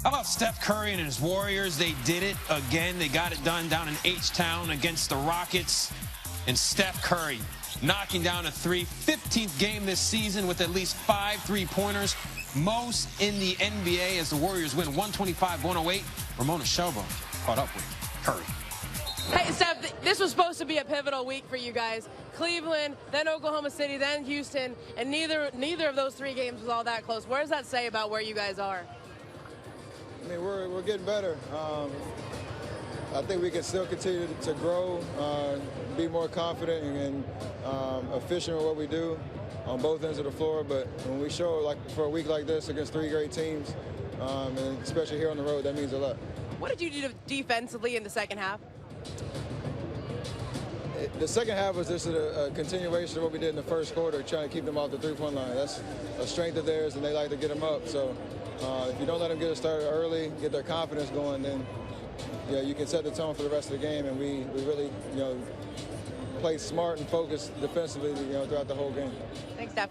How about Steph Curry and his Warriors? They did it again. They got it done down in H-Town against the Rockets. And Steph Curry knocking down a 15th game this season with at least 5 3-pointers, most in the NBA as the Warriors win 125-108. Ramona Shelbo caught up with Curry. Hey, Steph, this was supposed to be a pivotal week for you guys. Cleveland, then Oklahoma City, then Houston, and neither of those 3 games was all that close. What does that say about where you guys are? I mean, we're getting better. I think we can still continue to grow, be more confident and efficient with what we do on both ends of the floor. But when we show, like, for a week like this against 3 great teams, and especially here on the road, that means a lot. What did you do defensively in the second half? The second half was just a continuation of what we did in the first quarter, trying to keep them off the 3-point line. That's a strength of theirs, and they like to get them up. So if you don't let them get it started early, get their confidence going, then you can set the tone for the rest of the game. And we really, play smart and focused defensively, throughout the whole game. Thanks, Steph.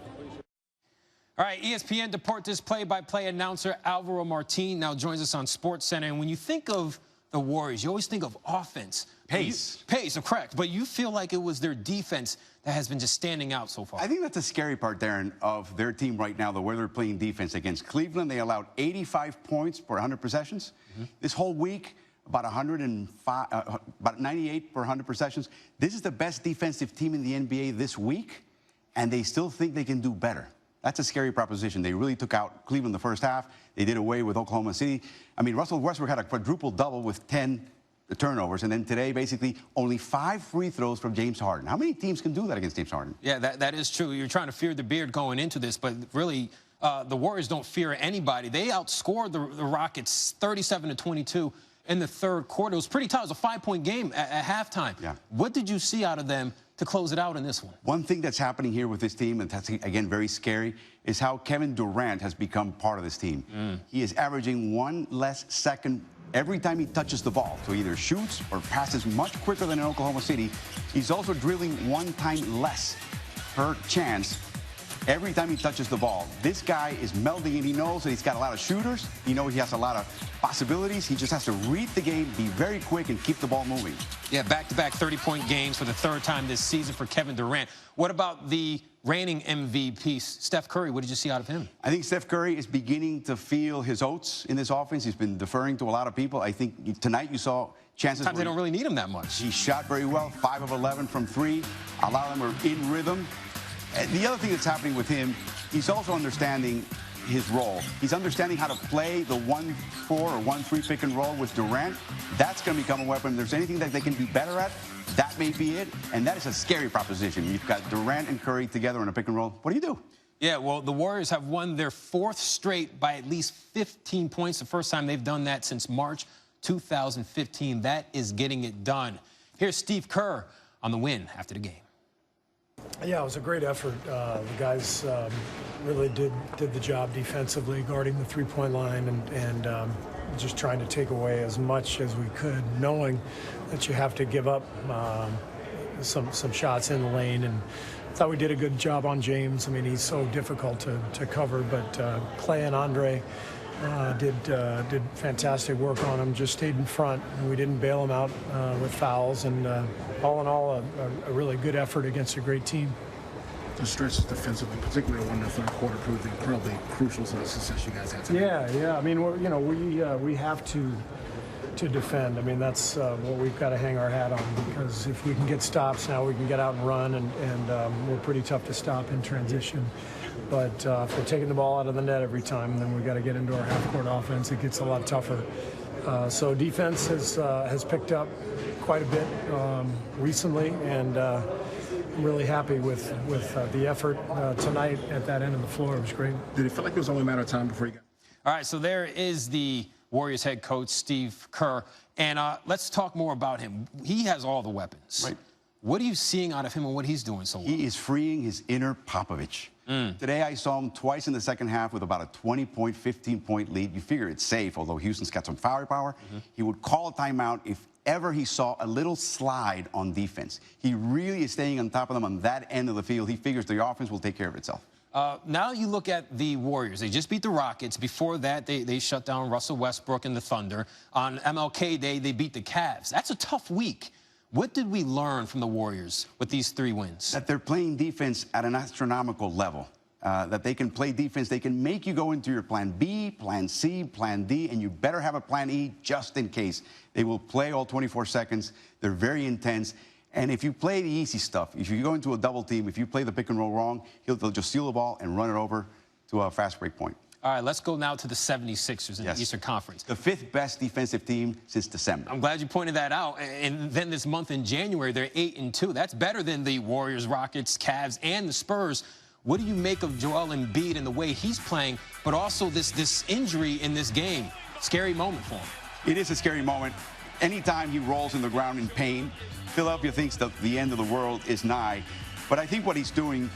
All right, ESPN Deportes play-by-play announcer Alvaro Martin now joins us on SportsCenter. And when you think of the Warriors, you always think of offense. Pace, correct. But you feel like it was their defense that has been just standing out so far. I think that's the scary part, Darren, of their team right now, the way they're playing defense. Against Cleveland, they allowed 85 points per 100 possessions. This whole week, about 98 per 100 possessions. This is the best defensive team in the NBA this week, and they still think they can do better. That's a scary proposition. They really took out Cleveland the first half. They did away with Oklahoma City. I mean, Russell Westbrook had a quadruple-double with 10 turnovers, and then today, basically, only 5 free throws from James Harden. How many teams can do that against James Harden? Yeah, that is true. You're trying to fear the beard going into this, but really, the Warriors don't fear anybody. They outscored the Rockets 37-22 in the third quarter. It was pretty tough. It was a 5-point game at halftime. Yeah. What did you see out of them to close it out in this one? One thing that's happening here with this team, and that's, again, very scary, is how Kevin Durant has become part of this team. He is averaging 1 less second every time he touches the ball. So he either shoots or passes much quicker than in Oklahoma City. He's also dribbling 1 time less per chance every time he touches the ball. This guy is melding in. He knows that he's got a lot of shooters. He knows he has a lot of possibilities. He just has to read the game, be very quick, and keep the ball moving. Yeah, back-to-back 30-point games for the 3rd time this season for Kevin Durant. What about the reigning MVP, Steph Curry? What did you see out of him? I think Steph Curry is beginning to feel his oats in this offense. He's been deferring to a lot of people. I think tonight you saw chances. Sometimes they don't really need him that much. He shot very well, 5 of 11 from 3. A lot of them are in rhythm. The other thing that's happening with him, he's also understanding his role. He's understanding how to play the 1-4 or 1-3 pick and roll with Durant. That's going to become a weapon. If there's anything that they can be better at, that may be it. And that is a scary proposition. You've got Durant and Curry together in a pick and roll. What do you do? Yeah, well, the Warriors have won their 4th straight by at least 15 points. The first time they've done that since March 2015. That is getting it done. Here's Steve Kerr on the win after the game. Yeah, it was a great effort. The guys really did the job defensively, guarding the 3-point line and just trying to take away as much as we could, knowing that you have to give up some shots in the lane. And I thought we did a good job on James. I mean, he's so difficult to cover, but Clay and Andre did fantastic work on him, just stayed in front, and we didn't bail him out with fouls. And all in all, a really good effort against a great team. The stretches defensively, particularly in the 3rd quarter, proved incredibly crucial to the success you guys had tonight. Yeah. I mean, we have to defend. I mean, that's what we've got to hang our hat on, because if we can get stops now, we can get out and run, and we're pretty tough to stop in transition. But if we're taking the ball out of the net every time, then we've got to get into our half-court offense. It gets a lot tougher. So defense has picked up quite a bit recently, and I'm really happy with the effort tonight at that end of the floor. It was great. Did it feel like it was only a matter of time before you got? All right, so there is the Warriors head coach, Steve Kerr. And let's talk more about him. He has all the weapons. Right. What are you seeing out of him and what he's doing so well? He is freeing his inner Popovich. Today I saw him twice in the second half with about a 20-point, 15-point lead. You figure it's safe, although Houston's got some firepower. He would call a timeout if ever he saw a little slide on defense. He really is staying on top of them on that end of the field. He figures the offense will take care of itself. Now you look at the Warriors. They just beat the Rockets. Before that, they shut down Russell Westbrook and the Thunder. On MLK Day, they beat the Cavs. That's a tough week. What did we learn from the Warriors with these 3 wins? That they're playing defense at an astronomical level. That they can play defense. They can make you go into your plan B, plan C, plan D, and you better have a plan E just in case. They will play all 24 seconds. They're very intense. And if you play the easy stuff, if you go into a double team, if you play the pick and roll wrong, they'll just steal the ball and run it over to a fast break point. All right, let's go now to the 76ers in the Eastern Conference. The 5th best defensive team since December. I'm glad you pointed that out. And then this month in January, they're 8-2. That's better than the Warriors, Rockets, Cavs, and the Spurs. What do you make of Joel Embiid and the way he's playing, but also this injury in this game? Scary moment for him. It is a scary moment. Anytime he rolls in the ground in pain, Philadelphia thinks that the end of the world is nigh. But I think what he's doing,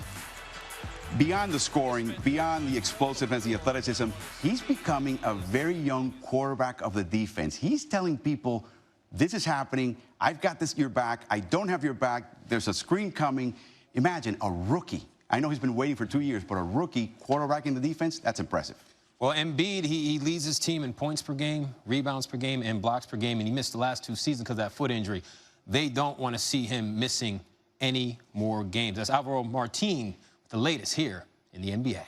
beyond the scoring, beyond the explosiveness, the athleticism, he's becoming a very young quarterback of the defense. He's telling people, this is happening. I've got your back. I don't have your back. There's a screen coming. Imagine a rookie. I know he's been waiting for 2 years, but a rookie quarterbacking the defense, that's impressive. Well, Embiid, he leads his team in points per game, rebounds per game, and blocks per game, and he missed the last 2 seasons because of that foot injury. They don't want to see him missing any more games. That's Alvaro Martin with the latest here in the NBA.